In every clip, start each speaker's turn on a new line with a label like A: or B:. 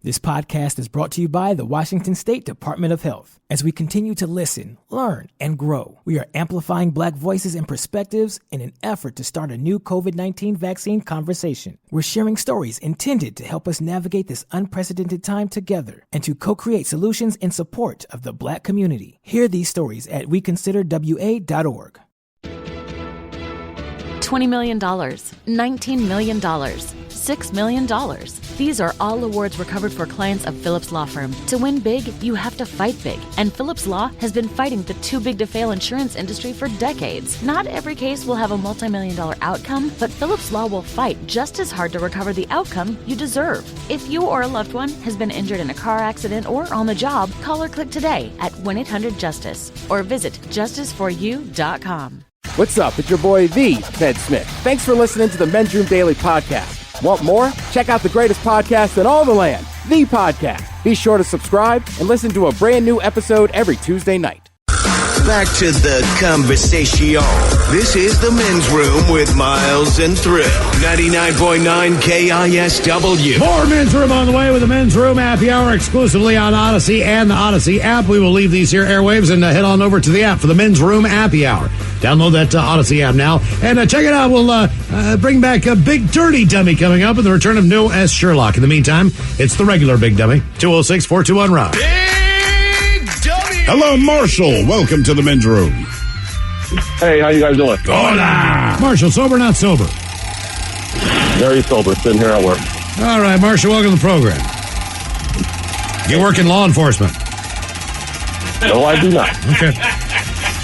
A: This podcast is brought to you by the Washington State Department of Health. As we continue to listen, learn, and grow, we are amplifying Black voices and perspectives in an effort to start a new COVID-19 vaccine conversation. We're sharing stories intended to help us navigate this unprecedented time together and to co-create solutions in support of the Black community. Hear these stories at weconsiderwa.org.
B: $20 million, $19 million, $6 million. These are all awards recovered for clients of Phillips Law Firm. To win big, you have to fight big. And Phillips Law has been fighting the too-big-to-fail insurance industry for decades. Not every case will have a multi-million-dollar outcome, but Phillips Law will fight just as hard to recover the outcome you deserve. If you or a loved one has been injured in a car accident or on the job, call or click today at 1-800-JUSTICE or visit justiceforyou.com.
C: What's up? It's your boy, The Ted Smith. Thanks for listening to the Men's Room Daily Podcast. Want more? Check out the greatest podcast in all the land, The Podcast. Be sure to subscribe and listen to a brand new episode every Tuesday night.
D: Back to the conversation. This is the Men's Room with Miles and Thrill. 99.9 KISW.
E: More Men's Room on the way with the Men's Room Happy Hour exclusively on Odyssey and the Odyssey app. We will leave these here airwaves and head on over to the app for the Men's Room Happy Hour. Download that Odyssey app now and check it out. We'll bring back a Big Dirty Dummy coming up with the return of No S. Sherlock. In the meantime, it's the regular Big Dummy. 206-421-ROCK.
F: Hello, Marshall. Welcome to the Men's Room.
G: Hey, how you guys doing?
E: Hola. Marshall, sober, not sober?
G: Very sober, sitting here at work.
E: All right, Marshall, welcome to the program. You work in law enforcement?
G: No, I do not.
E: Okay.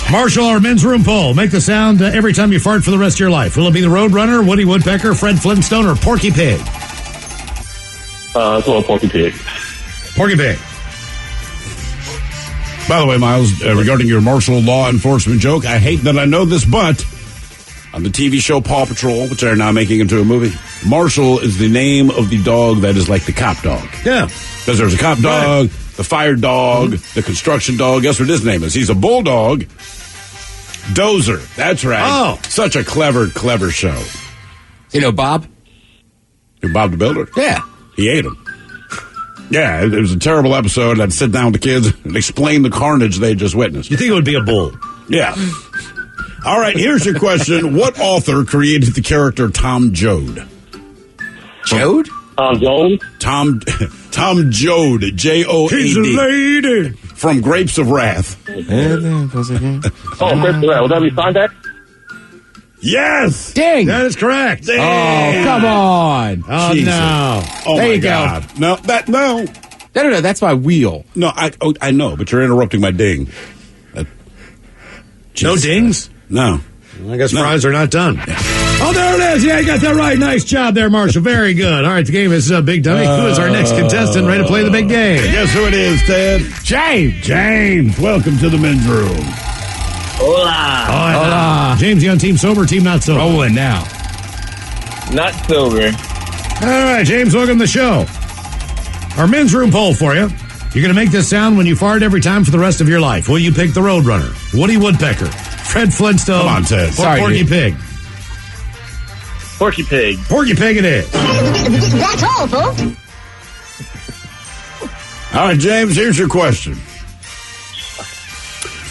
E: Marshall, our Men's Room poll. Make the sound every time you fart for the rest of your life. Will it be the Roadrunner, Woody Woodpecker, Fred Flintstone, or Porky Pig?
G: It's a little Porky Pig.
E: Porky Pig.
F: By the way, Miles, regarding your Marshall law enforcement joke, I hate that I know this, but on the TV show Paw Patrol, which they're now making into a movie, Marshall is the name of the dog that is like the cop dog.
E: Yeah.
F: Because there's a cop dog, the fire dog, the construction dog. Guess what his name is? He's a bulldog. Dozer. That's right.
E: Oh.
F: Such a clever show.
C: You know Bob?
F: You're Bob the Builder?
C: Yeah.
F: He ate him. Yeah, it was a terrible episode. I'd sit down with the kids and explain the carnage they just witnessed.
E: You think it would be a bull?
F: Yeah. All right, here's your question. What author created the character Tom Joad?
C: Jode?
G: Jones?
F: Tom Joad, J-O-A-D.
E: He's a lady.
F: From Grapes of Wrath.
G: Chris, would that be Sondak?
F: Yes!
C: Dang!
E: That is correct.
F: Dang.
C: Oh, come on.
E: Oh,
F: Jesus.
E: no.
F: Oh,
C: There
F: my
C: you go.
F: God. No, no.
C: No, that's my wheel.
F: No, I know, but you're interrupting my ding.
E: No
F: Jesus.
E: dings?
F: No.
E: I guess fries are not done. Oh, there it is. Yeah, you got that right. Nice job there, Marshall. Very good. All right, the game is Big Dummy. Who is our next contestant ready to play the big game?
F: Guess who it is, Ted? James, welcome to the Men's Room.
E: Hola. James, you on team sober, team not sober?
C: Rolling now.
G: Not sober.
E: All right, James, welcome to the show. Our Men's Room poll for you. You're going to make this sound when you fart every time for the rest of your life. Will you pick the Roadrunner, Woody Woodpecker, Fred Flintstone,
F: Come on, Ted.
E: or
C: Sorry,
E: Porky
C: dude.
E: Pig?
G: Porky Pig.
E: Porky Pig it is.
H: That's all, folks.
F: All right, James, here's your question.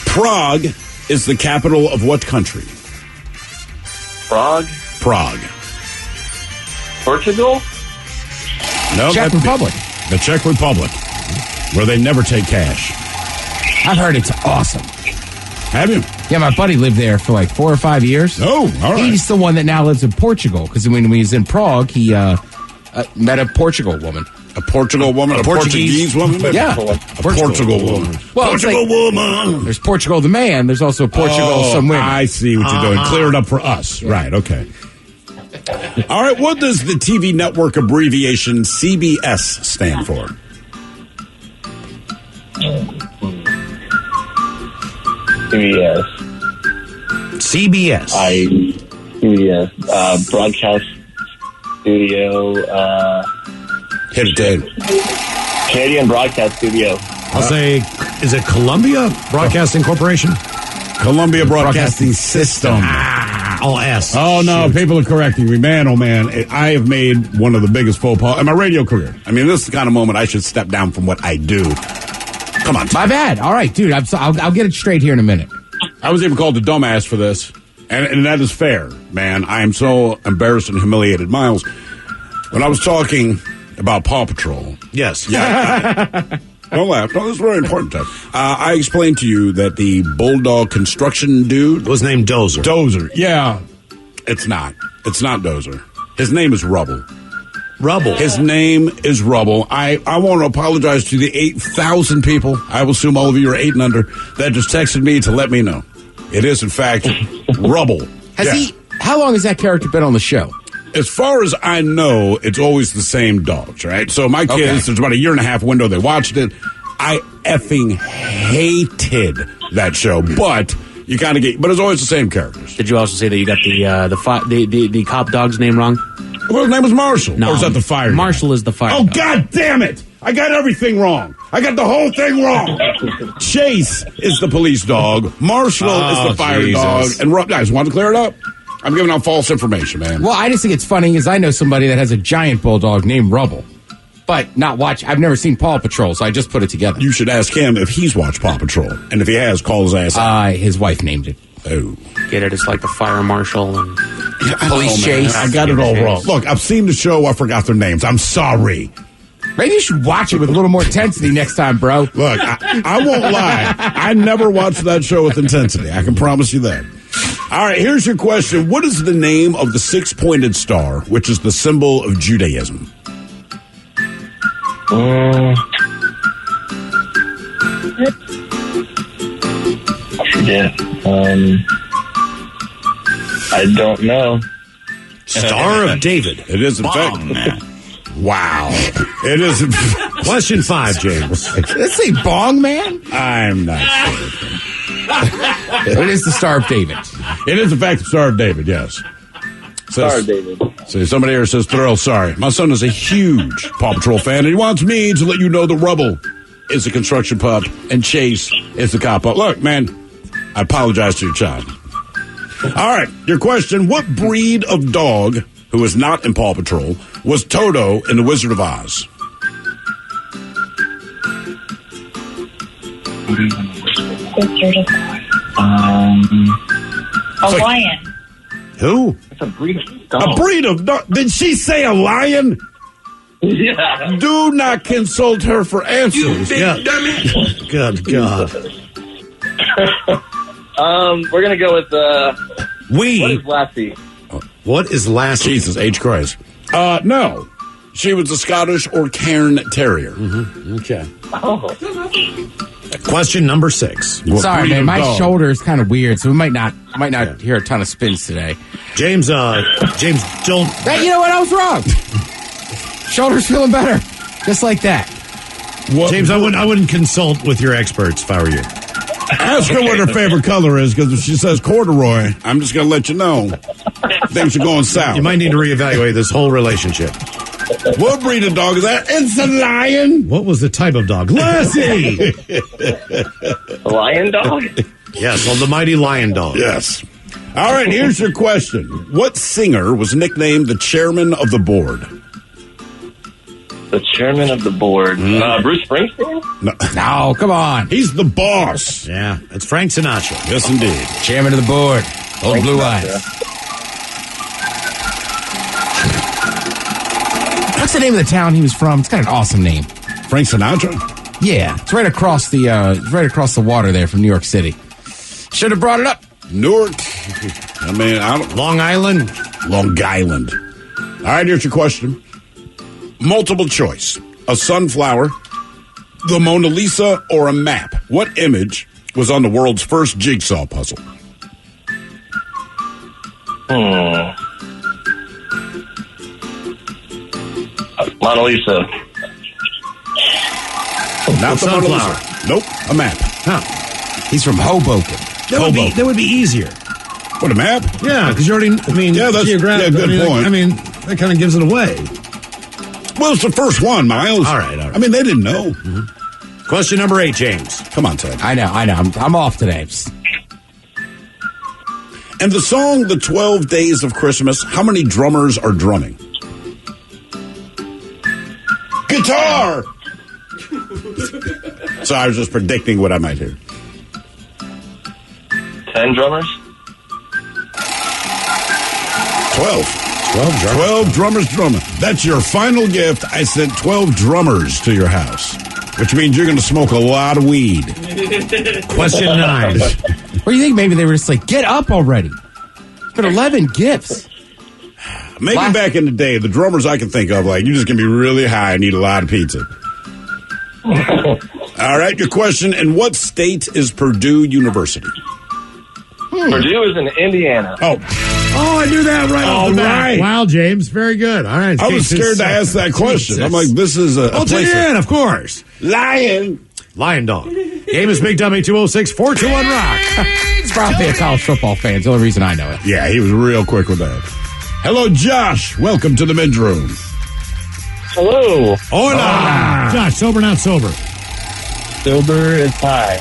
F: Prague is the capital of what country?
G: Prague. Portugal?
F: No,
C: Czech Republic.
F: The Czech Republic, where they never take cash.
C: I've heard it's awesome.
F: Have you?
C: Yeah, my buddy lived there for like 4 or 5 years.
F: Oh, all right.
C: He's the one that now lives in Portugal, because when he was in Prague, he met a Portugal woman.
F: A Portugal woman? A Portuguese woman?
C: Yeah.
F: A Portugal woman.
C: Well,
F: Portugal woman.
C: There's Portugal the man. There's also Portugal some women.
F: I see what you're doing. Clear it up for us. Right, okay. All right, what does the TV network abbreviation CBS stand for?
G: CBS. CBS. Broadcast Studio.
F: Hit it, Dave.
G: Canadian Broadcast Studio.
E: I'll say, is it Columbia Broadcasting Corporation?
F: Columbia Broadcasting System.
E: all S.
F: Oh, no, people are correcting me. Man, oh, man, I have made one of the biggest faux pas in my radio career. I mean, this is the kind of moment I should step down from what I do. Come on.
C: My bad. All right, dude, I'll get it straight here in a minute.
F: I was even called a dumbass for this, and that is fair, man. I am so embarrassed and humiliated. Miles, when I was talking about Paw Patrol.
E: Yes.
F: Yeah. Don't laugh. No, this is very important, Ted. I explained to you that the Bulldog construction dude
E: was named Dozer.
F: Dozer. Yeah. It's not. It's not Dozer. His name is Rubble.
E: Rubble.
F: His name is Rubble. I want to apologize to the 8,000 people, I will assume all of you are 8 and under, that just texted me to let me know. It is, in fact, Rubble.
C: How long has that character been on the show?
F: As far as I know, it's always the same dogs, right? So my kids, there's about a 1.5 year window they watched it. I effing hated that show, but you kind of but it's always the same characters.
I: Did you also say that you got the cop dog's name wrong?
F: Well, his name was Marshall.
I: No,
F: or is that the fire dog?
I: Marshall is the fire
F: dog.
I: God
F: damn it! I got everything wrong. I got the whole thing wrong. Chase is the police dog. Marshall is the fire dog. And I just wanted to clear it up. I'm giving out false information, man.
C: Well, I just think it's funny because I know somebody that has a giant bulldog named Rubble, but I've never seen Paw Patrol, so I just put it together.
F: You should ask him if he's watched Paw Patrol, and if he has, call his ass out.
C: His wife named it.
F: Oh.
I: Get it? It's like the fire marshal and
C: police chase.
F: I got it all wrong. Look, I've seen the show. I forgot their names. I'm sorry.
C: Maybe you should watch it with a little more intensity next time, bro.
F: Look, I won't lie. I never watched that show with intensity. I can promise you that. All right, here's your question. What is the name of the 6-pointed star, which is the symbol of Judaism?
G: I forget. I don't know.
E: Star of David.
F: It is, in fact. Wow. It is.
E: Question 5, James.
C: Let's say Bong Man?
F: I'm not sure.
C: It is the Star of David.
F: It is, in fact, the Star of David, yes.
G: Star of David.
F: See, somebody here says, Thrill, sorry. My son is a huge Paw Patrol fan, and he wants me to let you know the Rubble is the construction pup and Chase is the cop pup. Look, man, I apologize to your child. All right, your question. What breed of dog, who is not in Paw Patrol, was Toto in The Wizard of Oz?
H: A lion.
E: Who?
G: It's a breed of dog.
F: A breed of dog? Did she say a lion?
G: Yeah.
F: Do not consult her for answers.
E: You big dummy. Good God.
G: We're going to go with, what is Lassie?
E: What is Lassie?
F: Jesus H. Christ. No. She was a Scottish or Cairn Terrier.
E: Mm-hmm. Okay.
G: Oh.
E: Question number 6.
C: Sorry, man. My shoulder is kind of weird, so we might not hear a ton of spins today.
E: James, don't.
C: Hey, you know what? I was wrong. Shoulder's feeling better, just like that.
E: James, I wouldn't consult with your experts if I were you.
F: Ask her what her favorite color is, because if she says corduroy, I'm just going to let you know things are going south.
E: You might need to reevaluate this whole relationship.
F: What breed of dog is that? It's a lion.
E: What was the type of dog? Lassie!
G: A lion dog?
E: Yes, well, the mighty lion dog.
F: Yes. All right, here's your question. What singer was nicknamed the chairman of the board?
G: The chairman of the board. Bruce Springsteen?
F: No, come on. He's the boss.
E: Yeah, it's Frank Sinatra.
F: Yes, indeed.
C: Chairman of the board. Old
G: Frank
C: blue
G: Sinatra.
C: eyes. What's the name of the town he was from? It's got an awesome name.
F: Frank Sinatra?
C: Yeah, it's right across the water there from New York City. Should have brought it up.
F: Newark. I mean,
E: Long Island.
F: Long Island. All right, here's your question. Multiple choice. A sunflower, the Mona Lisa, or a map. What image was on the world's first jigsaw puzzle?
G: Mona Lisa.
F: Not the Mona
E: Sunflower.
F: Lisa. Nope, a map.
E: Huh.
C: He's from Hoboken.
E: That would be easier.
F: What, a map?
E: Yeah, because you already,
F: that's
E: geographic.
F: good point.
E: That kind of gives it away.
F: Well, it's the first one, Miles.
E: All right.
F: I mean, they didn't know.
E: Mm-hmm. Question number 8, James.
F: Come on, Ted.
C: I know. I'm off today.
F: In the song The 12 Days of Christmas, how many drummers are drumming? Guitar! So I was just predicting what I might hear.
G: 10 drummers?
F: 12. 12 drummers drumming. That's your final gift. I sent 12 drummers to your house, which means you're going to smoke a lot of weed.
E: Question 9.
C: What do you think? Maybe they were just like, get up already. It's been 11 gifts.
F: Maybe back in the day, the drummers I can think of, like, you're just going to be really high and eat a lot of pizza. All right, your question. In what state is Purdue University?
G: Purdue is in Indiana.
F: Oh, I knew that right off the bat.
E: Right. Wow, James, very good. All right.
F: I was scared to ask that question. I'm like, this is a place.
E: Indiana, of course.
F: Lion
E: Dog. Game is Big Dummy 206-421 Rock.
C: It's probably a college football fan. It's the only reason I know it.
F: Yeah, he was real quick with that. Hello, Josh. Welcome to the men's room.
G: Hello.
E: Hola. Josh, sober, not sober?
G: Sober is high.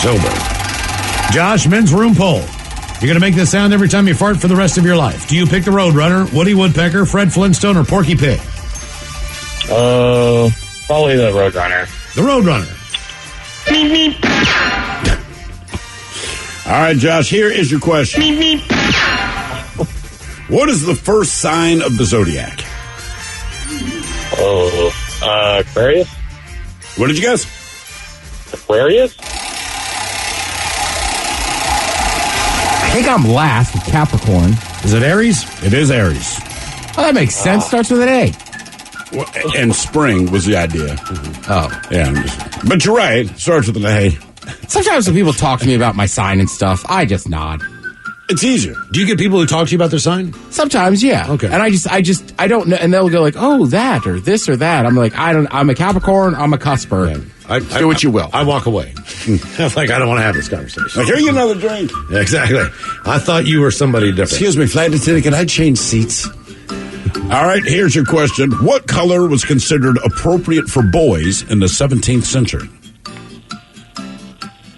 E: Sober. Josh, men's room poll. You're going to make this sound every time you fart for the rest of your life. Do you pick the Roadrunner, Woody Woodpecker, Fred Flintstone, or Porky Pig?
G: Probably the Roadrunner.
E: The Roadrunner.
F: All right, Josh, here is your question. What is the first sign of the zodiac?
G: Aquarius?
F: What did you guess?
G: Aquarius?
C: I think I'm last with Capricorn.
E: Is it Aries?
F: It is Aries.
C: Oh, that makes sense. Starts with an A.
F: Well, and spring was the idea.
C: Oh.
F: Yeah. But you're right. Starts with an A.
C: Sometimes when people talk to me about my sign and stuff, I just nod.
F: It's easier.
E: Do you get people who talk to you about their sign?
C: Sometimes, yeah.
E: Okay.
C: And I don't know. And they'll go like, oh, that or this or that. I'm like, I'm a Capricorn. I'm a cusper.
E: Yeah.
C: Do what you will.
E: I walk away. I'm like, I don't want to have this conversation.
F: Like, here you another drink.
E: Yeah, exactly. I thought you were somebody different.
F: Excuse me, flight attendant, can I change seats? All right, here's your question. What color was considered appropriate for boys in the 17th century?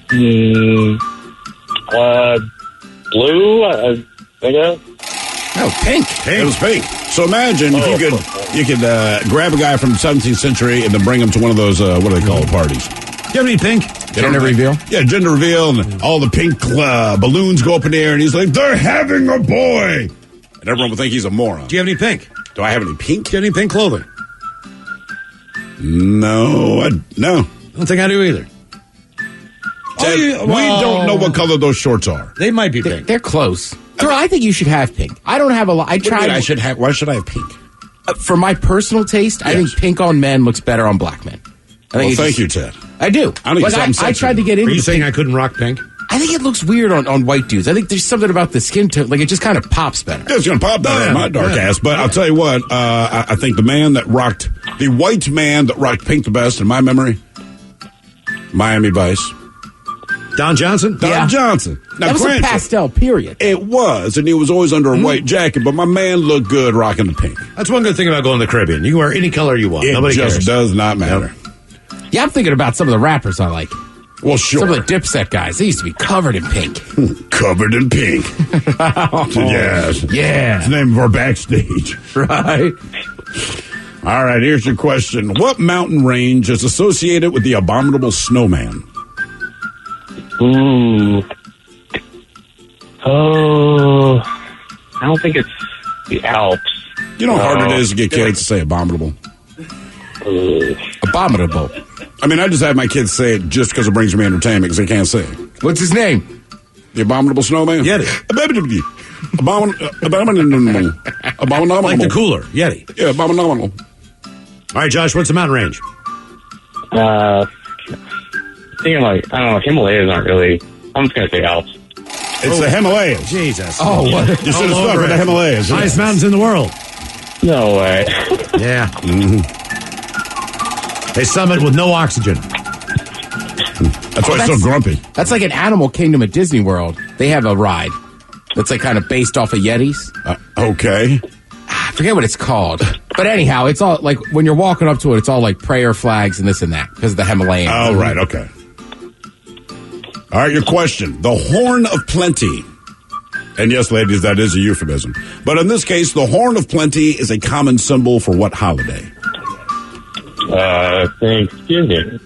G: Blue, I guess.
C: Oh, pink.
F: It was pink. So imagine if you could grab a guy from the 17th century and then bring him to one of those, what do they call it, parties?
E: Do you have any pink?
C: Gender reveal?
F: Yeah, gender reveal, and all the pink balloons go up in the air, and he's like, they're having a boy. And everyone would think he's a moron.
E: Do you have any pink?
F: Do I have any pink?
E: Do you have any pink clothing?
F: No. No.
E: I don't think I do either.
F: Ted, we don't know what color those shorts are.
E: They might be pink.
C: They're close. I think you should have pink. I don't have a lot. I tried.
F: Why should I have pink?
C: For my personal taste, I think pink on men looks better on black men.
F: Thank you, Ted.
C: I do. I tried to get into.
E: Are you saying I couldn't rock pink?
C: I think it looks weird on white dudes. I think there's something about the skin tone, like it just kind of pops better.
F: It's going to pop better in my dark ass. But I'll tell you what, I think the white man that rocked pink the best in my memory, Miami Vice.
E: Don Johnson?
F: Don Johnson. Now,
C: that was a pastel, period.
F: It was, and he was always under a white jacket, but my man looked good rocking the pink.
E: That's one good thing about going to the Caribbean. You can wear any color you want. Nobody
F: just does not matter.
C: Yeah, I'm thinking about some of the rappers I like.
F: Well, sure.
C: Some of the Dipset guys, they used to be covered in pink.
F: Covered in pink. Yes.
C: Yeah.
F: It's the name of our backstage.
C: Right.
F: All right, here's your question. What mountain range is associated with the abominable snowman?
G: Ooh. Oh. I don't think it's the Alps.
F: You know how hard it is to get kids to say abominable?
C: Abominable.
F: I mean, I just have my kids say it just because it brings me entertainment because they can't say it.
C: What's his name?
F: The abominable snowman?
E: Yeti.
F: Abominable.
E: Like the cooler. Yeti.
F: Yeah, abominable.
E: All right, Josh, what's the mountain range?
G: Thinking like, I don't know, Himalayas aren't really, I'm just going to say Alps.
F: It's the Himalayas.
E: Jesus.
C: Oh, what?
F: You should have stuck with the Himalayas.
E: Highest mountains in the world.
G: No way.
E: Yeah. Mm-hmm. A summit with no oxygen.
F: That's why it's so grumpy.
C: That's like an Animal Kingdom at Disney World. They have a ride that's like kind of based off of Yetis.
F: Okay.
C: I forget what it's called. But anyhow, it's all like when you're walking up to it, it's all like prayer flags and this and that because of the Himalayan.
F: Oh, right. Okay. All right, your question. The Horn of Plenty. And yes, ladies, that is a euphemism. But in this case, the Horn of Plenty is a common symbol for what holiday?
G: Thanksgiving.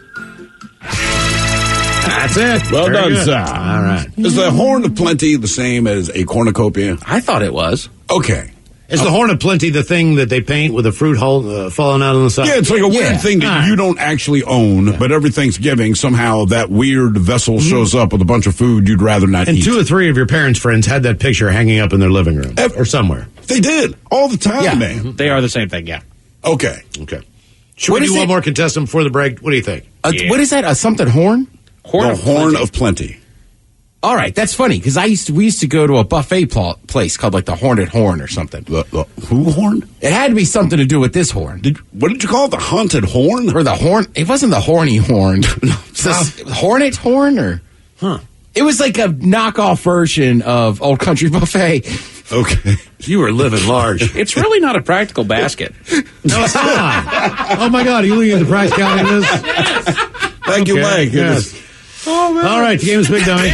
E: That's it.
F: Well
E: Very
F: done,
E: good.
F: sir.
E: All right.
F: Is the Horn of Plenty the same as a cornucopia?
I: I thought it was.
F: Okay.
E: Is the Horn of Plenty the thing that they paint with a fruit hole falling out on the side?
F: Yeah, it's like a weird thing that
E: All
F: you don't actually own, but every Thanksgiving, somehow that weird vessel
E: Mm-hmm.
F: shows up with a bunch of food you'd rather not
E: And
F: eat.
E: 2 or 3 of your parents' friends had that picture hanging up in their living room or somewhere.
F: They did. All the time, man.
I: They are the same thing, yeah.
F: Okay.
E: Okay. Should we do one more contestant before the break? What do you think?
J: What is that? Something horn?
F: The Horn of Plenty.
J: All right, that's funny because we used to go to a buffet place called like the Horned Horn or something.
F: The who horn?
J: It had to be something to do with this horn.
F: What did you call it? The Haunted Horn?
J: Or the horn? It wasn't the horny horn. Hornet horn or?
E: Huh.
J: It was like a knockoff version of Old Country Buffet.
F: Okay.
E: You were living large.
I: It's really not a practical basket.
E: No, it's not. Oh, my God. Are you looking at the practicality of this?
F: Thank you, Mike.
E: Yes. All right, the game is Big Dummy.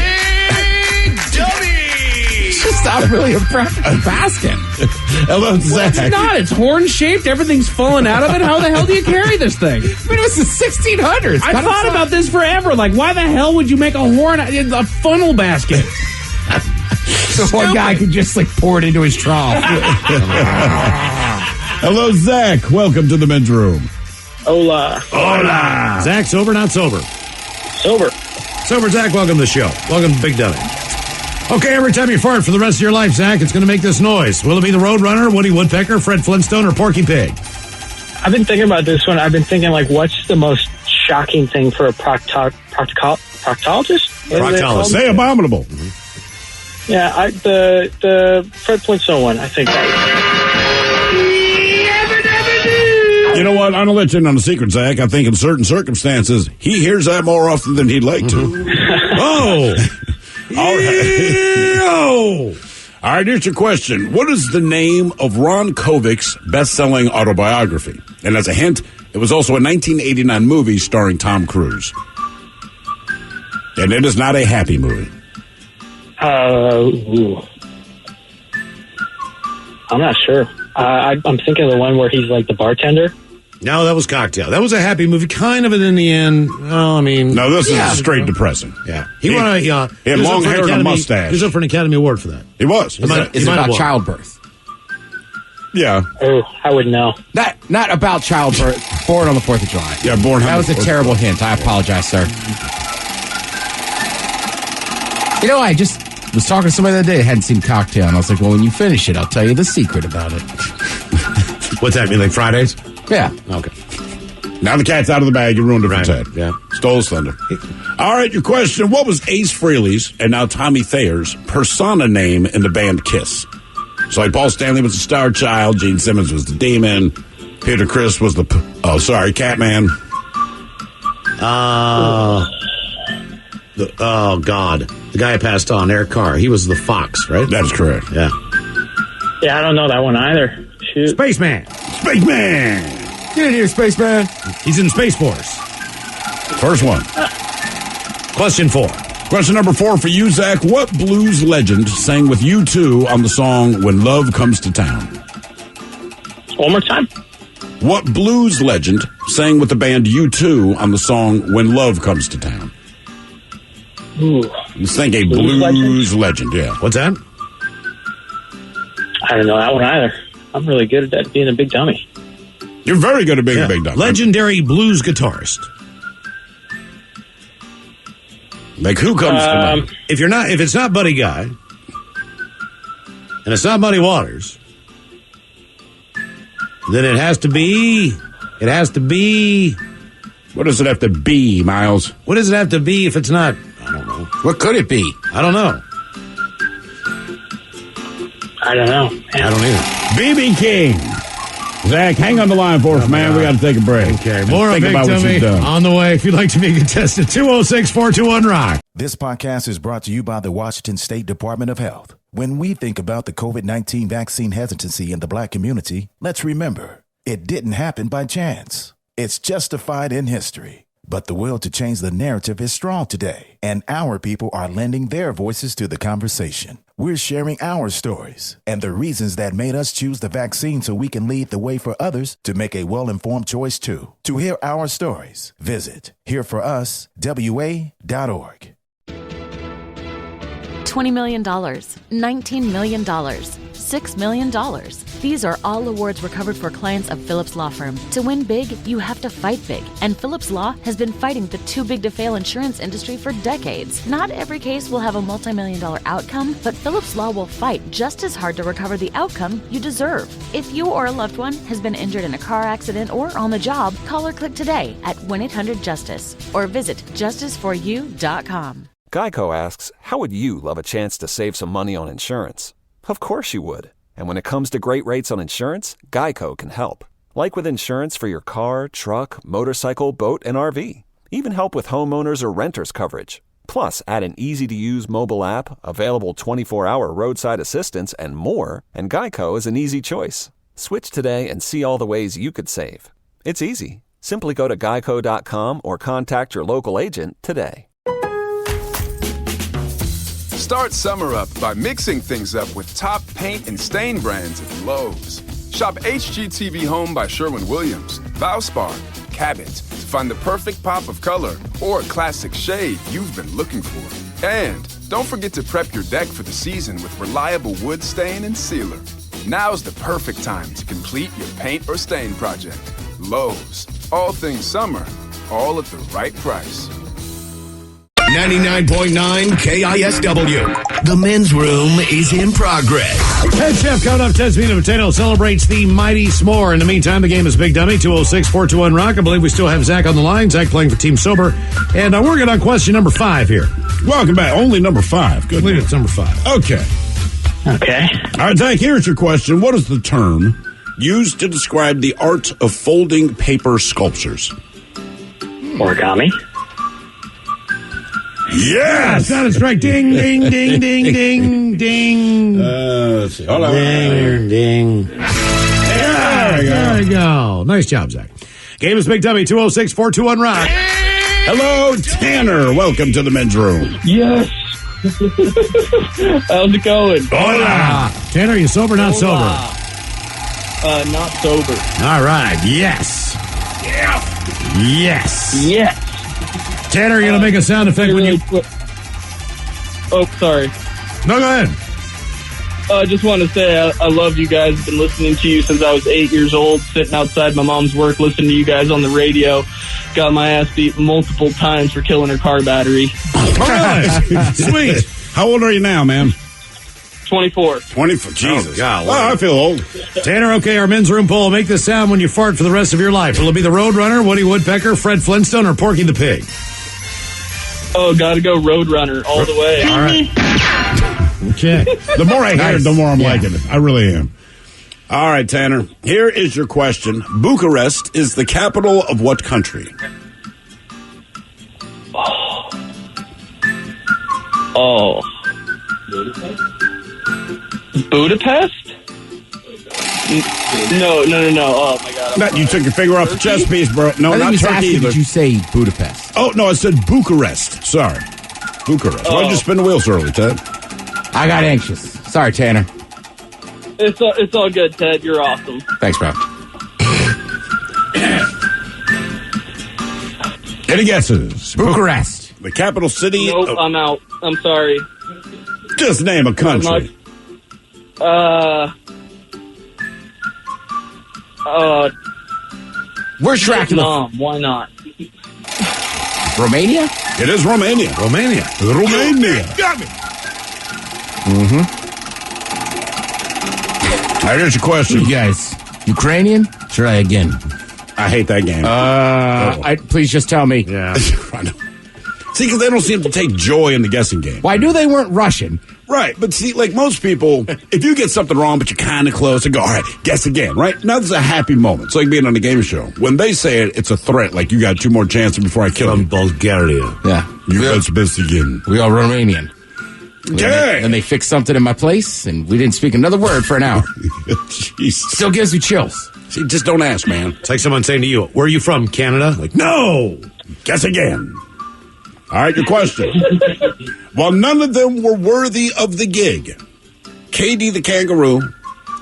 J: It's just not really a practical basket.
F: Hello, Zach.
I: It's not. It's horn-shaped. Everything's falling out of it. How the hell do you carry this thing?
J: I mean, it was the 1600s.
I: I thought about this forever. Like, why the hell would you make a horn a funnel basket?
J: So one guy could just like pour it into his trough.
F: Hello, Zach. Welcome to the men's room.
G: Hola.
E: Hola. Zach, sober, not sober?
G: Sober.
E: Sober, Zach, welcome to the show. Welcome to Big Dummy. Okay, every time you fart for the rest of your life, Zach, it's going to make this noise. Will it be the Roadrunner, Woody Woodpecker, Fred Flintstone, or Porky Pig?
K: I've been thinking about this one. I've been thinking, like, what's the most shocking thing for a proctologist?
F: Proctologist. Say abominable.
K: Yeah, the Fred Flintstone one. I think
F: You know what? I'm going to let you in on a secret, Zach. I think in certain circumstances, he hears that more often than he'd like to.
E: Oh!
F: All right. All right, here's your question. What is the name of Ron Kovic's best-selling autobiography? And as a hint, it was also a 1989 movie starring Tom Cruise. And it is not a happy movie.
K: ooh. I'm not sure. I'm thinking of the one where he's like the bartender.
E: No, that was Cocktail. That was a happy movie, kind of, and in the end, well, I mean...
F: No, this is straight depressing.
E: Yeah. He won
F: he had long hair and a mustache.
E: He was up for an Academy Award for that.
F: He was.
J: Is it about childbirth?
F: Yeah.
K: Oh, I would know.
J: Not about childbirth. Born on the 4th of July.
F: Yeah, born.
J: That was a terrible hint. I apologize, sir. You know, I just was talking to somebody the other day that hadn't seen Cocktail, and I was like, well, when you finish it, I'll tell you the secret about it.
E: What's that mean, like Fridays?
J: Yeah.
E: Okay.
F: Now the cat's out of the bag. You ruined it for Ted.
E: Yeah.
F: Stole his thunder. All right, your question. What was Ace Frehley's and now Tommy Thayer's persona name in the band KISS? So like Paul Stanley was the star child, Gene Simmons was the demon, Peter Criss was the Catman.
E: Oh, God. The guy who passed on, Eric Carr. He was the Fox, right?
F: That is correct.
E: Yeah.
K: Yeah, I don't know that one either. Shoot.
E: Spaceman.
F: Spaceman.
J: Get in here, Spaceman.
E: He's in Space Force.
F: First one.
E: Question 4.
F: Question number 4 for you, Zach. What blues legend sang with U2 on the song When Love Comes to Town?
K: One more time.
F: What blues legend sang with the band U2 on the song When Love Comes to Town?
K: Ooh.
F: Let's think a blues legend, yeah.
E: What's that?
K: I don't know that one either. I'm really good at that, being a big dummy.
F: You're very good at being a big dummy.
E: Legendary blues guitarist.
F: Like who comes to mind?
E: If it's not Buddy Guy, and it's not Muddy Waters, then it has to be.
F: What does it have to be, Miles?
E: What does it have to be if it's not? I don't know.
J: What could it be?
E: I don't know.
K: I don't know.
E: I don't either.
F: BB King. Zach, hang on the line for us, man. We got to take a break.
E: Okay, more of
F: Think
E: Big
F: about what
E: Dummy
F: you've done.
E: on the way. If you'd like to be a contestant, 206-421-ROCK.
L: This podcast is brought to you by the Washington State Department of Health. When we think about the COVID-19 vaccine hesitancy in the Black community, let's remember, it didn't happen by chance. It's justified in history. But the will to change the narrative is strong today, and our people are lending their voices to the conversation. We're sharing our stories and the reasons that made us choose the vaccine so we can lead the way for others to make a well-informed choice too. To hear our stories, visit hereforuswa.org.
B: $20 million, $19 million, $6 million. These are all awards recovered for clients of Phillips Law Firm. To win big, you have to fight big. And Phillips Law has been fighting the too big to fail insurance industry for decades. Not every case will have a multi-million-dollar outcome, but Phillips Law will fight just as hard to recover the outcome you deserve. If you or a loved one has been injured in a car accident or on the job, call or click today at 1-800-JUSTICE or visit justiceforyou.com.
M: Geico asks, how would you love a chance to save some money on insurance? Of course you would. And when it comes to great rates on insurance, Geico can help. Like with insurance for your car, truck, motorcycle, boat, and RV. Even help with homeowners or renters coverage. Plus, add an easy-to-use mobile app, available 24-hour roadside assistance, and more, and Geico is an easy choice. Switch today and see all the ways you could save. It's easy. Simply go to geico.com or contact your local agent today.
N: Start summer up by mixing things up with top paint and stain brands at Lowe's. Shop HGTV Home by Sherwin-Williams, Valspar, Cabot to find the perfect pop of color or a classic shade you've been looking for. And don't forget to prep your deck for the season with reliable wood stain and sealer. Now's the perfect time to complete your paint or stain project. Lowe's, all things summer, all at the right price.
D: 99.9 KISW. The men's room is in progress.
E: Head chef coming up. Ted Speed of Potato celebrates the mighty s'more. In the meantime, the game is Big Dummy 206-421-ROCK. I believe we still have Zach on the line. Zach playing for Team Sober. And we're working on question number 5 here.
F: Welcome back. Only number 5. Good.
E: I believe it's number 5.
F: Okay.
K: Okay.
F: All right, Zach, here's your question. What is the term used to describe the art of folding paper sculptures?
K: Origami.
F: Yes!
E: That is right. Ding, ding, ding, ding, ding, ding.
F: Let's see. Hold on.
E: Ding, ding. There we go. Nice job, Zach. Game is Big Dummy 206-421-ROCK.
F: Hello, Tanner. Welcome to the men's room.
G: Yes. How's it going?
E: Hola. Tanner, are you sober or not sober?
G: Not sober.
E: All right. Yes.
G: Yeah.
E: Yes.
G: Yes.
E: Tanner, you're going to make a sound effect when you...
G: Oh, sorry.
E: No, go ahead.
G: I just want to say I love you guys. I've been listening to you since I was 8 years old, sitting outside my mom's work, listening to you guys on the radio. Got my ass beat multiple times for killing her car battery.
E: Really? Sweet.
F: How old are you now, man?
G: 24.
F: 24. Jesus.
E: Oh, God.
F: Oh, I feel old.
E: Tanner, okay, our men's room poll. Make this sound when you fart for the rest of your life. Will it be the Roadrunner, Woody Woodpecker, Fred Flintstone, or Porky the Pig?
G: Oh, gotta go Roadrunner all the way.
E: All right. Okay.
F: The more I hear it, the more I'm liking it. I really am. All right, Tanner. Here is your question. Bucharest is the capital of what country?
G: Oh. Budapest? No. Oh, my God.
F: You took your finger off the chess piece, bro. No, not Turkey either.
J: Did you say Budapest?
F: Oh, no, I said Bucharest. Sorry. Bucharest.
G: Oh.
F: Why'd you spin the wheel so early, Ted?
J: I got anxious. Sorry, Tanner.
G: It's all good, Ted. You're awesome.
J: Thanks, bro.
F: Any guesses?
J: Bucharest.
F: The capital city?
G: Nope, I'm out. I'm sorry.
F: Just name a country.
J: Where's Dracula?
G: Why not?
J: Romania?
F: It is Romania.
E: Romania.
F: Got me. All right, here's your question.
J: You guys, Ukrainian? Try again.
F: I hate that game.
J: Please just tell me.
E: Yeah.
F: See, because they don't seem to take joy in the guessing game.
J: Well, I knew they weren't Russian.
F: Right, but see, like most people, if you get something wrong, but you're kind of close, and go, all right, guess again, right? Now, this is a happy moment. It's like being on a game show. When they say it, it's a threat, like you got 2 more chances before I kill you.
E: From Bulgaria.
J: Yeah.
F: You best begin.
J: We are Romanian.
F: Okay.
J: And they fixed something in my place, and we didn't speak another word for an hour.
F: Jeez.
J: Still gives me chills.
F: See, just don't ask, man.
E: It's like someone saying to you, where are you from, Canada? Like, no!
F: Guess again. All right, your question. While none of them were worthy of the gig, Katie the kangaroo,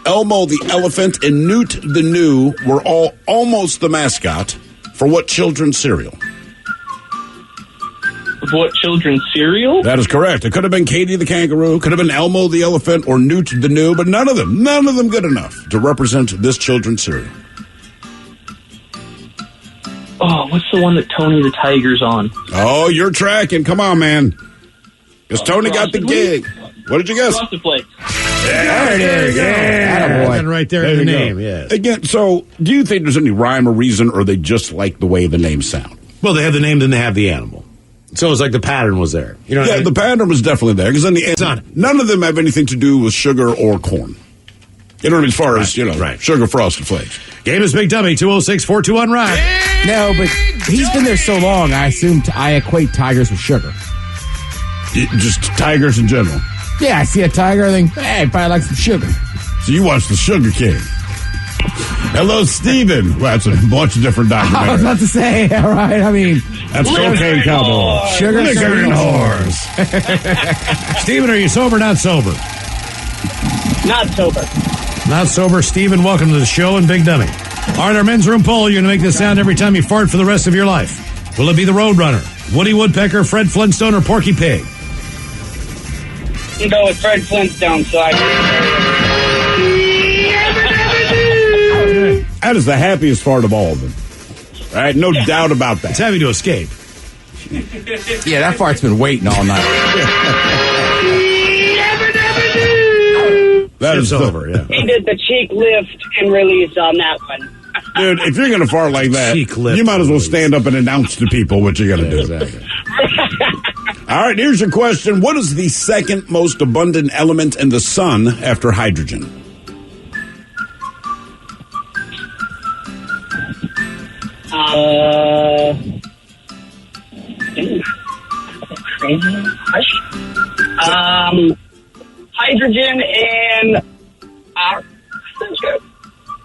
F: Elmo the elephant, and Newt the gnu were all almost the mascot for what children's cereal?
G: What children's cereal?
F: That is correct. It could have been Katie the kangaroo, could have been Elmo the elephant, or Newt the gnu, but none of them good enough to represent this children's cereal.
G: Oh, what's the one that Tony the Tiger's on?
F: Oh, you're tracking. Come on, man. Because Tony got the gig. What did you guess?
G: Frosted Flakes.
F: There it is. Yeah.
E: And right there in the name, yes.
F: Again, so do you think there's any rhyme or reason, or they just like the way the names sound?
E: Well, they have the name, then they have the animal. So it's like the pattern was there. You know what I mean?
F: The pattern was definitely there. Because none of them have anything to do with sugar or corn. You know what I mean? As far as, sugar Frosted Flakes.
E: Game is Big Dummy, 206-421-ROCK.
J: No, but he's been there so long, I equate tigers with sugar.
F: Just tigers in general?
J: Yeah, I see a tiger, I think, hey, probably like some sugar.
F: So you watch The Sugar King. Hello, Steven. Well, that's a bunch of different documentaries.
J: I was about to say, all right, I mean.
F: That's Cocaine Cowboy.
J: Sugar and
E: whores. Steven, are you sober or not sober?
K: Not sober.
E: Not sober. Steven, welcome to the show and Big Dummy. All right, our men's room poll. You're going to make this sound every time you fart for the rest of your life. Will it be the Roadrunner, Woody Woodpecker, Fred Flintstone, or Porky Pig?
K: You go with Fred Flintstone, so I
F: That is the happiest fart of all of them. All right, no doubt about that.
E: It's having to escape.
J: Yeah, that fart's been waiting all night.
F: That is
E: over, yeah.
K: He did the cheek lift and release on that one.
F: Dude, if you're going to fart like that, you might as well stand up and announce to people what you're going to do.
E: Exactly.
F: All right, here's your question. What is the second most abundant element in the sun after hydrogen?
K: Crazy question. Hydrogen and oxygen.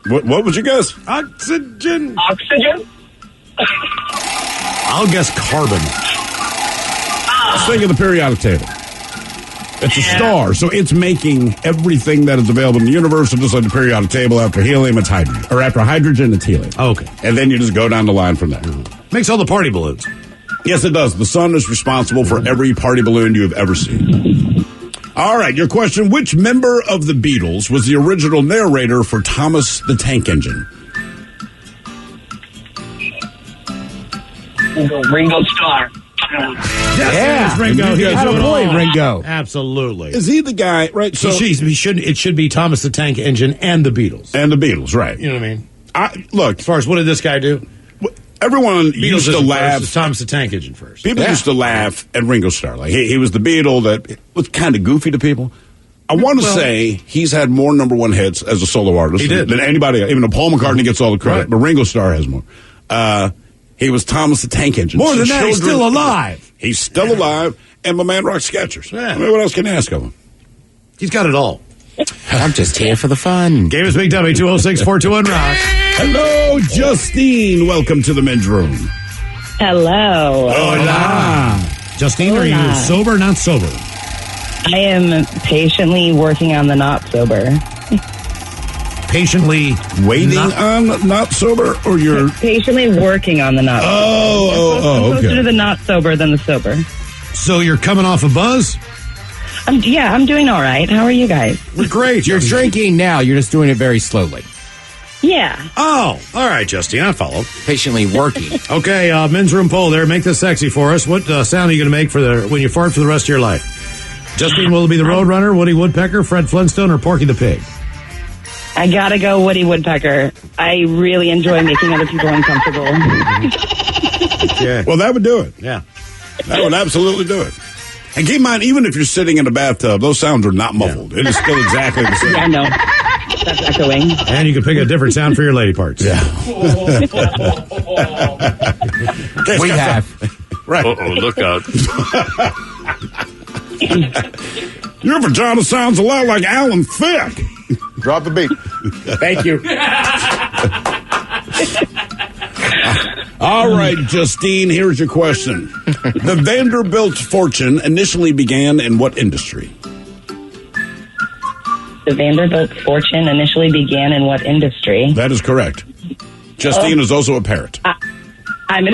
F: What would you guess?
E: Oxygen.
K: Oxygen?
E: I'll guess carbon.
F: Let's think of the periodic table. It's a star, so it's making everything that is available in the universe. So just like the periodic table, after helium, it's hydrogen. Or after hydrogen, it's helium.
E: Okay.
F: And then you just go down the line from there.
E: Makes all the party balloons.
F: Yes, it does. The sun is responsible for every party balloon you have ever seen. All right, your question. Which member of the Beatles was the original narrator for Thomas the Tank Engine?
K: Ringo Starr.
E: Yes, Ringo. He's
J: a boy, Ringo.
E: Absolutely.
F: Is he the guy, right? So
E: it should be Thomas the Tank Engine and the Beatles.
F: And the Beatles, right.
E: You know what I mean?
F: Look.
E: As far as what did this guy do?
F: Everyone used to laugh.
E: First, Thomas the Tank Engine first.
F: People used to laugh at Ringo Starr. Like he was the Beatle that was kind of goofy to people. I want to say he's had more number one hits as a solo artist than anybody. Even though Paul McCartney gets all the credit, but Ringo Starr has more. He was Thomas the Tank Engine.
E: More than that, he's still alive.
F: He's still alive, and my man rocks Skechers.
E: Yeah.
F: I mean, what else can you ask of him?
E: He's got it all.
J: I'm just here for the fun.
E: Game is Big Dummy, 206-421-ROCK.
F: Hello, Justine. Welcome to the men's room.
O: Hello.
F: Hola.
E: Justine, are you sober or not sober?
O: I am patiently working on the not sober.
F: Patiently waiting on not sober, or you're
O: patiently working on the not sober. I'm closer to the not sober than the sober.
E: So you're coming off a buzz?
O: I'm doing all right. How are you guys?
E: We're great.
J: You're drinking now. You're just doing it very slowly.
O: Yeah.
E: Oh, all right, Justine. I follow.
J: Patiently working.
E: Okay, men's room poll there. Make this sexy for us. What sound are you going to make when you fart for the rest of your life? Justine, will it be the Roadrunner, Woody Woodpecker, Fred Flintstone, or Porky the Pig?
O: I gotta go Woody Woodpecker. I really enjoy making other people uncomfortable.
F: Okay. Well, that would do it.
E: Yeah.
F: That would absolutely do it. And keep in mind, even if you're sitting in a bathtub, those sounds are not muffled. It is still exactly the same.
O: Yeah, no. That's echoing.
E: And you can pick a different sound for your lady parts.
F: Yeah.
J: We have.
F: Right.
P: Uh-oh, look out.
F: Your vagina sounds a lot like Alan Thicke.
P: Drop the beat.
F: Thank you. All right, Justine, here's your question. The Vanderbilt fortune initially began in what industry?
O: The Vanderbilt fortune initially began in what industry?
F: That is correct. Justine is also a parrot.
O: I'm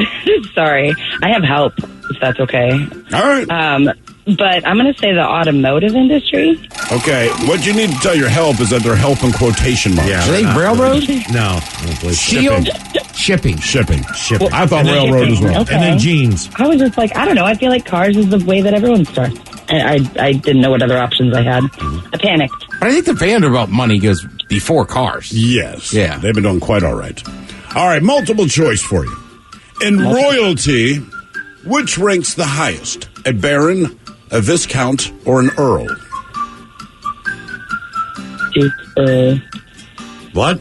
O: sorry. I have help, if that's okay.
F: All right.
O: But I'm going to say the automotive industry.
F: Okay, what you need to tell your help is that they're help in quotation marks.
J: Are they railroad?
E: No.
J: Shield? Shipping.
F: Well, I thought railroad as well.
O: Okay.
E: And then jeans.
O: I was just like, I don't know. I feel like cars is the way that everyone starts. I didn't know what other options I had. I panicked.
J: But I think the Vanderbilt money goes before cars.
F: Yes.
J: Yeah.
F: They've been doing quite all right. All right, multiple choice for you. In royalty, which ranks the highest? A baron, a viscount, or an earl?
E: What?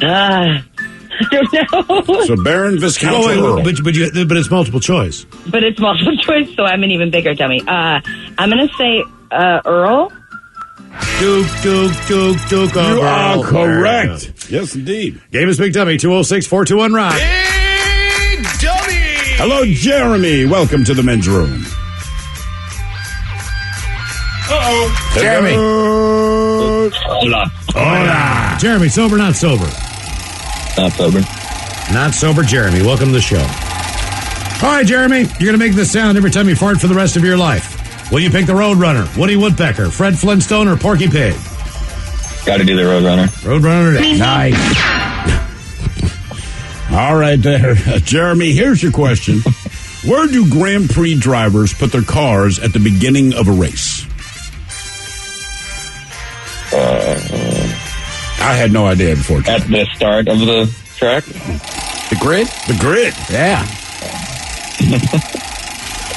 O: I don't know.
F: So baron, viscount, or earl?
E: But it's multiple choice.
O: But it's multiple choice, so I'm an even bigger dummy. I'm going to say Earl.
E: Duke.
F: You are correct. Yes, indeed.
E: Game is Big Dummy, 206-421-ROCK.
D: Big Dummy!
F: Hello, Jeremy. Welcome to the men's room.
D: Uh-oh.
J: Jeremy.
E: Hola. Jeremy, sober, not sober?
G: Not sober.
E: Not sober, Jeremy. Welcome to the show. All right, Jeremy, you're going to make this sound every time you fart for the rest of your life. Will you pick the Roadrunner, Woody Woodpecker, Fred Flintstone, or Porky Pig?
G: Got to do the Roadrunner.
E: Roadrunner today.
J: Nice.
F: All right, there. Jeremy, here's your question. Where do Grand Prix drivers put their cars at the beginning of a race? I had no idea before.
G: At the start of the track?
J: The grid?
F: The grid.
J: Yeah.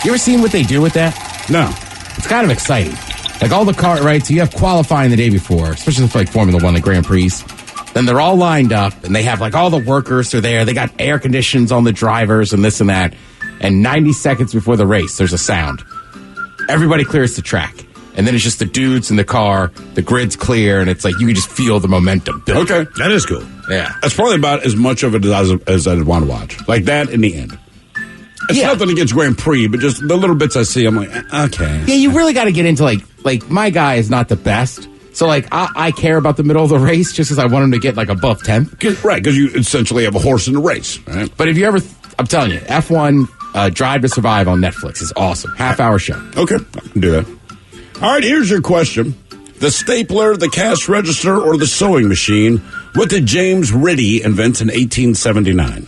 J: You ever seen what they do with that?
F: No.
J: It's kind of exciting. Like all the car, right? So you have qualifying the day before, especially for like Formula One, the Grand Prix. Then they're all lined up and they have like all the workers are there. They got air conditions on the drivers and this and that. And 90 seconds before the race, there's a sound. Everybody clears the track. And then it's just the dudes in the car, the grid's clear, and it's like you can just feel the momentum build.
F: Okay.
E: That is cool.
J: Yeah.
F: That's probably about as much of it as I'd want to watch. Like that in the end. It's nothing against Grand Prix, but just the little bits I see, I'm like, okay.
J: Yeah, you really got to get into like my guy is not the best. So like I care about the middle of the race just because I want him to get like above 10th.
F: Right, because you essentially have a horse in the race. Right?
J: But if you ever, I'm telling you, F1 Drive to Survive on Netflix is awesome. Half-hour show.
F: Okay, I can do that. All right, here's your question. The stapler, the cash register, or the sewing machine, what did James Ritty invent in 1879?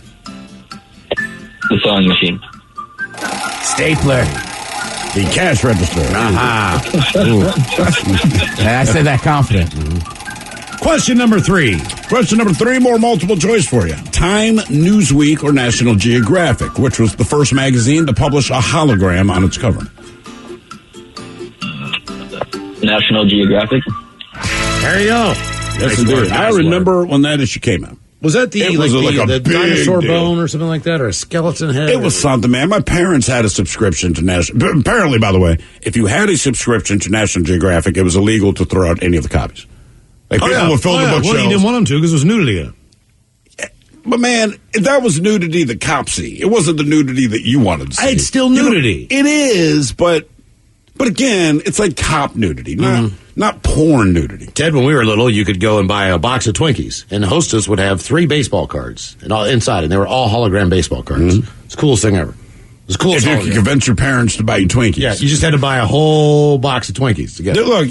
G: The sewing machine.
J: Stapler.
F: The cash register.
J: Aha. And I said that confident.
E: Question number 3.
F: Question number 3, more multiple choice for you. Time, Newsweek, or National Geographic, which was the first magazine to publish a hologram on its cover?
G: National Geographic.
E: There you go.
F: Yes, indeed. I remember when that issue came out.
E: Was that the
F: big
E: dinosaur
F: deal.
E: bone or something like that, or a skeleton head?
F: It was something, man. My parents had a subscription to National. Apparently, by the way, if you had a subscription to National Geographic, it was illegal to throw out any of the copies. Like people would fill the bookshelves.
E: Well, you didn't want them to because it was nudity in it.
F: But man, that was nudity that cops see. It wasn't the nudity that you wanted to see.
E: It's still nudity.
F: It is, but again, it's like cop nudity, not porn nudity.
E: Ted, when we were little, you could go and buy a box of Twinkies, and the hostess would have 3 baseball cards and all inside, and they were all hologram baseball cards. It's the coolest thing ever. It was cool.
F: If you could convince your parents to buy you Twinkies.
E: Yeah, you just had to buy a whole box of Twinkies to get it.
F: Look,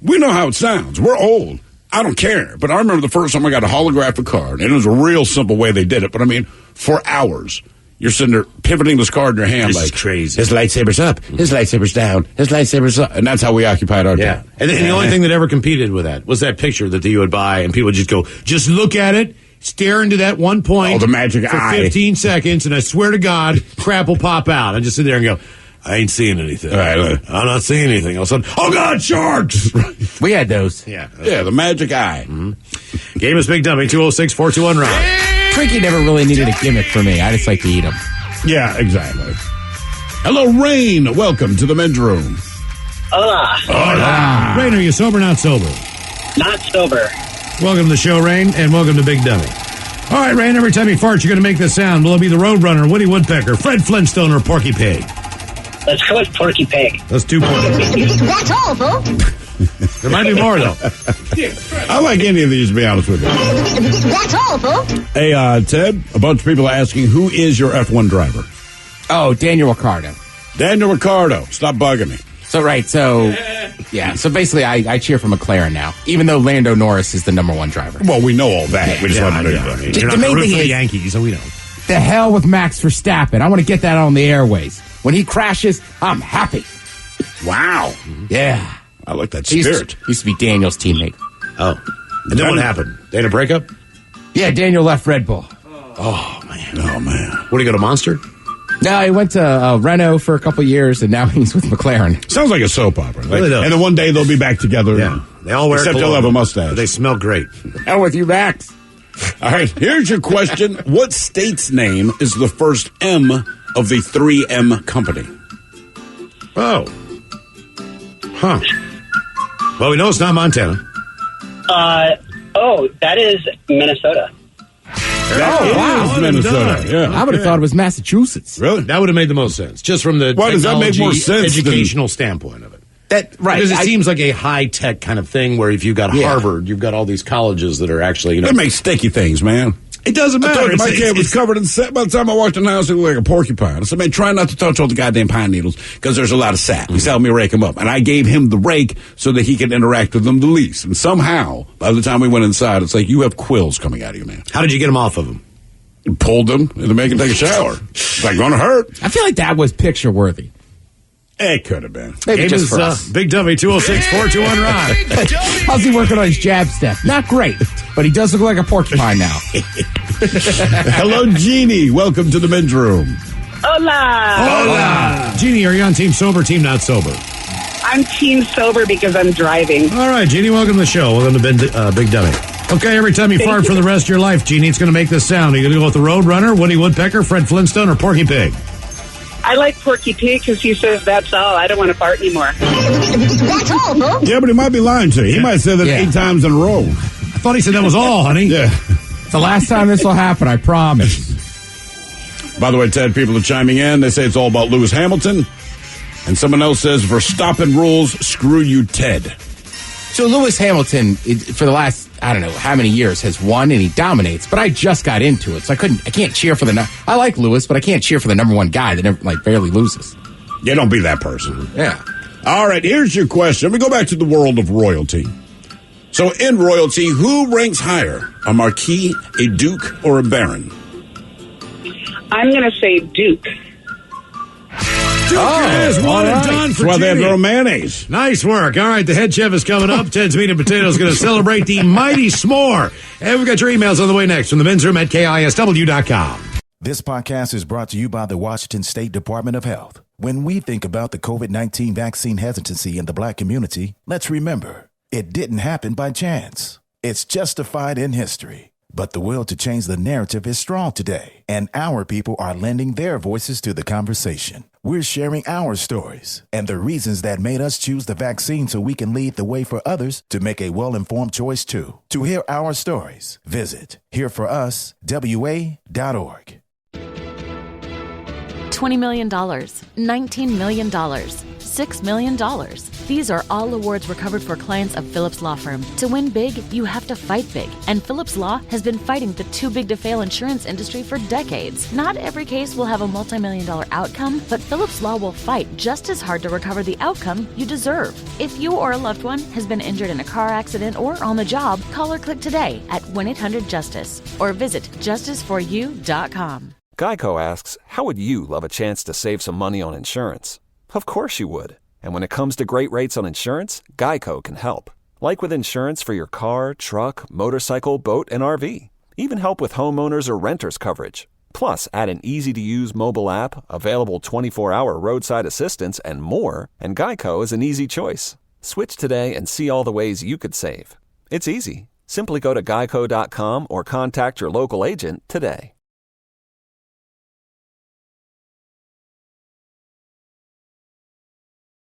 F: we know how it sounds. We're old. I don't care. But I remember the first time I got a holographic card, and it was a real simple way they did it. But I mean, for hours, you're sitting there pivoting this card in your hand.
E: This
F: like,
E: is crazy.
F: His lightsaber's up, his lightsaber's down, his lightsaber's up. And that's how we occupied our time.
E: And the only thing that ever competed with that was that picture that you would buy, and people would just go, just look at it, stare into that one point.
F: Oh, the magic
E: for
F: eye.
E: 15 seconds, and I swear to God, crap will pop out. I just sit there and go, I ain't seeing anything.
F: Right.
E: I'm not seeing anything. All of a sudden, oh God, sharks!
J: We had those.
E: Yeah,
F: the magic eye.
E: Game is Big Dummy, 206-421-ROCK.
J: Twinkie never really needed a gimmick for me. I just like to eat them.
F: Yeah, exactly. Hello, Rain. Welcome to the men's room.
E: Hola. Rain, are you sober or not sober?
P: Not sober.
E: Welcome to the show, Rain, and welcome to Big Dummy. All right, Rain, every time you fart, you're going to make this sound. Will it be the Roadrunner, Woody Woodpecker, Fred Flintstone, or Porky Pig?
K: Let's go with Porky Pig.
E: Let's do Porky Pig.
H: That's all, folks.
E: There might be more, though.
F: I like any of these, to be honest with you.
H: That's all, folks.
F: Hey, Ted, a bunch of people are asking, who is your F1 driver?
J: Oh, Daniel Ricciardo.
F: Daniel Ricciardo. Stop bugging me.
J: So basically I cheer for McLaren now, even though Lando Norris is the number one driver.
F: Well, we know all that. We just want to know.
E: You're not
J: main
E: root
J: thing
E: for the
J: is-
E: Yankees, so we know.
J: The hell with Max Verstappen. I want to get that on the airways. When he crashes, I'm happy.
F: Wow.
J: Yeah.
F: I like that
J: He
F: spirit.
J: used to be Daniel's teammate.
E: Oh. And then what happened? They had a breakup?
J: Yeah, Daniel left Red Bull.
E: Oh, man.
F: Oh, man.
E: What, do you go to Monster?
J: No, he went to Renault for a couple years, and now he's with McLaren.
F: Sounds like a soap opera.
E: Really does.
F: And then one day they'll be back together.
E: Yeah. They all wear
F: Except
E: cologne.
F: they'll have a mustache.
E: They smell great.
J: Hell with you, Max.
F: All right, here's your question. What state's name is the first M of the 3M company?
E: Oh. Huh. Well, we know it's not Montana.
K: That is Minnesota.
F: That is Minnesota. Yeah.
J: I would have thought it was Massachusetts.
F: Really?
E: That would have made the most sense, just from the
F: Why does that make more sense than-
E: educational standpoint of it.
J: Right.
E: Because it seems like a high-tech kind of thing where if you've got Harvard, you've got all these colleges that are actually,
F: They make sticky things, man.
E: It doesn't
F: I
E: matter.
F: told you my
E: It's-
F: kid was
E: it's-
F: covered in sap. By the time I walked in the house, it looked like a porcupine. I said, man, try not to touch all the goddamn pine needles because there's a lot of sap. He said, help me rake them up. And I gave him the rake so that he could interact with them the least. And somehow, by the time we went inside, it's like, you have quills coming out of you, man.
E: How did you get them off of him?
F: Pulled them and to make him take a shower. It's like, gonna hurt.
J: I feel like that was picture worthy.
F: It could have been.
J: Maybe
E: Game
J: just
E: is
J: for us.
E: Big W 206-421-ROD.
J: How's he working on his jab step? Not great, but he does look like a porcupine now.
F: Hello, Jeannie. Welcome to the men's room.
P: Hola.
E: Hola. Jeannie, are you on team sober, team not sober?
P: I'm team sober because I'm driving.
E: All right, Jeannie, welcome to the show. Welcome to Big W. Okay, every time you fart for the rest of your life, Jeannie, it's going to make this sound. Are you going to go with the Roadrunner, Woody Woodpecker, Fred Flintstone, or Porky Pig?
P: I like Porky Pig because he says that's all. I don't want to fart anymore.
H: That's all, folks.
F: Yeah, but he might be lying to you. He might have said that 8 times in a row.
E: I thought he said that was all, honey.
F: Yeah.
J: It's the last time this will happen, I promise.
F: By the way, Ted, people are chiming in. They say it's all about Lewis Hamilton. And someone else says, Verstappen rules, screw you, Ted.
J: So Lewis Hamilton, for the last, I don't know how many years, has won and he dominates, but I just got into it, so I can't cheer for I like Lewis, but I can't cheer for the number one guy that never, barely loses.
F: Yeah, don't be that person.
J: Yeah.
F: All right, here's your question. We go back to the world of royalty. So in royalty, who ranks higher, a marquis, a duke, or a baron?
P: I'm going to say Duke.
E: Duke it is. One and done for
F: That's why they have
E: Jeannie.
F: no mayonnaise.
E: Nice work. All right, the head chef is coming up. Ted's Meat and Potatoes is going to celebrate the mighty s'more. And we've got your emails on the way next from the men's room at KISW.com.
L: This podcast is brought to you by the Washington State Department of Health. When we think about the COVID-19 vaccine hesitancy in the Black community, let's remember, it didn't happen by chance. It's justified in history. But the will to change the narrative is strong today, and our people are lending their voices to the conversation. We're sharing our stories and the reasons that made us choose the vaccine so we can lead the way for others to make a well-informed choice too. To hear our stories, visit hereforuswa.org.
B: $20 million, $19 million, $6 million. These are all awards recovered for clients of Phillips Law Firm. To win big, you have to fight big. And Phillips Law has been fighting the too big to fail insurance industry for decades. Not every case will have a multi-million-dollar outcome, but Phillips Law will fight just as hard to recover the outcome you deserve. If you or a loved one has been injured in a car accident or on the job, call or click today at 1-800-JUSTICE or visit justiceforyou.com.
M: Geico asks, how would you love a chance to save some money on insurance? Of course you would. And when it comes to great rates on insurance, Geico can help. Like with insurance for your car, truck, motorcycle, boat, and RV. Even help with homeowners or renters coverage. Plus, add an easy-to-use mobile app, available 24-hour roadside assistance, and more, and Geico is an easy choice. Switch today and see all the ways you could save. It's easy. Simply go to geico.com or contact your local agent today.